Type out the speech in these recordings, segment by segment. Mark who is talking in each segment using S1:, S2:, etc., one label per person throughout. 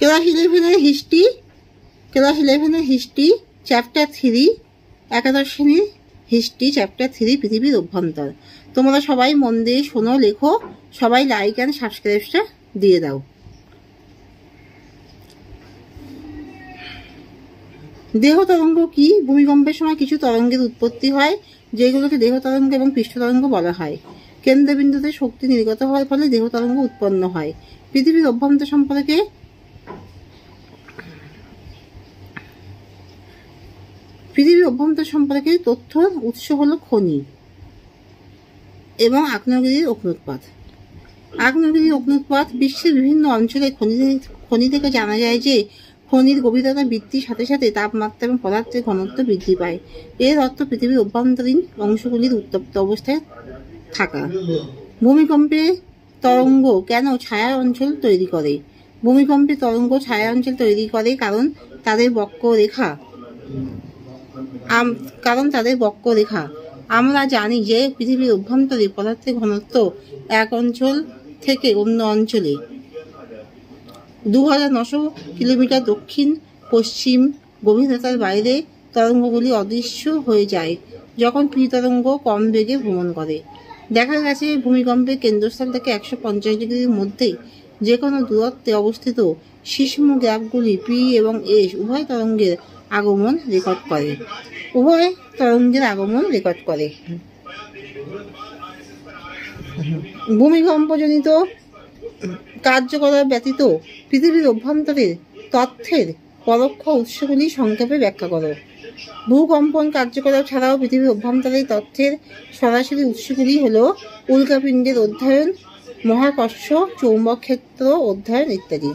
S1: Class 11-এর history chapter 3, একাদশ শ্রেণীর history chapter 3 পৃথিবীর অভ্যন্তর। তোমরা সবাই মন দিয়ে শোনো, লেখো, সবাই লাইক অ্যান্ড সাবস্ক্রাইবটা দিয়ে দাও। দেহ তরঙ্গ কি? ভূমিকম্পের সময় কিছু তরঙ্গের উৎপত্তি হয়, যেগুলোকে দেহ তরঙ্গ এবং পৃষ্ঠ তরঙ্গ বলা হয়। কেন্দ্রবিন্দুতে শক্তি নির্গত হওয়ার ফলে দেহ তরঙ্গ উৎপন্ন হয়। পৃথিবীর অভ্যন্তর সম্পর্কে তথ্য উৎস হলো খনি এবং আগ্নেয়গিরির অগ্নুৎপাত। আগ্নেয়গিরির অগ্নুৎপাত বিশ্বের বিভিন্ন অঞ্চলে খনি থেকে জানা যায় যে খনির গভীরতা বৃদ্ধির সাথে সাথে তাপমাত্রা এবং পদার্থের ঘনত্ব বৃদ্ধি পায়। এর অর্থ পৃথিবীর অভ্যন্তরীণ অংশগুলির উত্তপ্ত অবস্থায় থাকা। ভূমিকম্পে তরঙ্গ কেন ছায়া অঞ্চল তৈরি করে? ভূমিকম্পে তরঙ্গ ছায়া অঞ্চল তৈরি করে কারণ তাদের বক্ররেখা। আমরা জানি যে পৃথিবীর অভ্যন্তরে পদার্থের ঘনত্ব এক অঞ্চল থেকে অন্য অঞ্চলে 2900 কিলোমিটার দক্ষিণ পশ্চিম গভীরতার বাইরে তরঙ্গগুলি অদৃশ্য হয়ে যায় যখন পি তরঙ্গ কম বেগে ভ্রমণ করে। দেখা গেছে ভূমিকম্পের কেন্দ্রস্থল থেকে 150 ডিগ্রির মধ্যে যে কোনো দূরত্বে অবস্থিত সিসমোগ্রাফগুলি পি এবং এস উভয় তরঙ্গের আগমন রেকর্ড করে। ভূমিকম্পজনিত কার্যকলাপ ব্যতীত পৃথিবীর অভ্যন্তরের তথ্যের পরোক্ষ উৎসগুলি সংক্ষেপে ব্যাখ্যা করো। ভূকম্পন কার্যকলাপ ছাড়াও পৃথিবীর অভ্যন্তরের তথ্যের সরাসরি উৎসগুলি হল উল্কাপিণ্ডের অধ্যয়ন, মহাকর্ষ চৌম্বক ক্ষেত্র অধ্যয়ন ইত্যাদি।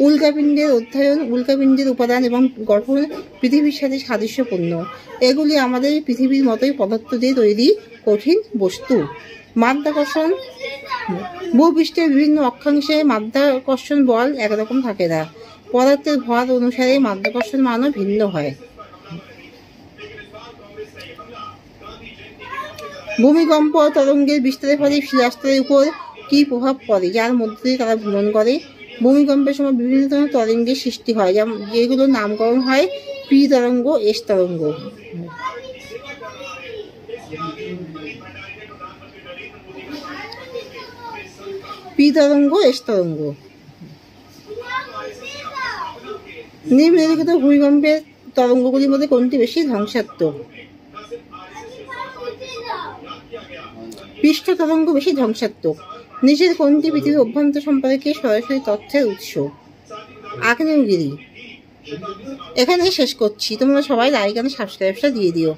S1: উল্কাপিণ্ডের উপাদান এবং গঠন পৃথিবীর সাথে সাদৃশ্যপূর্ণ। এগুলি আমাদের পৃথিবীর মতোই পদার্থ দিয়ে তৈরি কঠিন বস্তু। মাধ্যাকর্ষণ। ভূপৃষ্ঠের বিভিন্ন অক্ষাংশে মাধ্যাকর্ষণ বল একরকম থাকে না। পদার্থের ভর অনুসারে মাধ্যাকর্ষণ মানও ভিন্ন হয়। ভূমিকম্প তরঙ্গের বিস্তারের ফলে শিলাস্তরের উপর কি প্রভাব পড়ে, যার মধ্যে দিয়ে তারা ভ্রমণ করে? ভূমিকম্পের সময় বিভিন্ন ধরনের তরঙ্গের সৃষ্টি হয়, যেগুলোর নামকরণ হয় পি তরঙ্গ, এস তরঙ্গ। নিম্নলিখিত ভূমিকম্পের তরঙ্গগুলির মধ্যে কোনটি বেশি ধ্বংসাত্মক? পৃষ্ঠ তরঙ্গ বেশি ধ্বংসাত্মক। নিচের কোনটি পৃথিবীর অভ্যন্তর সম্পর্কে সরাসরি তথ্যের উৎস? আগ্নেয়গিরি। এখানে শেষ করছি। তোমরা সবাই লাইক এবং সাবস্ক্রাইবটা দিয়ে দিও।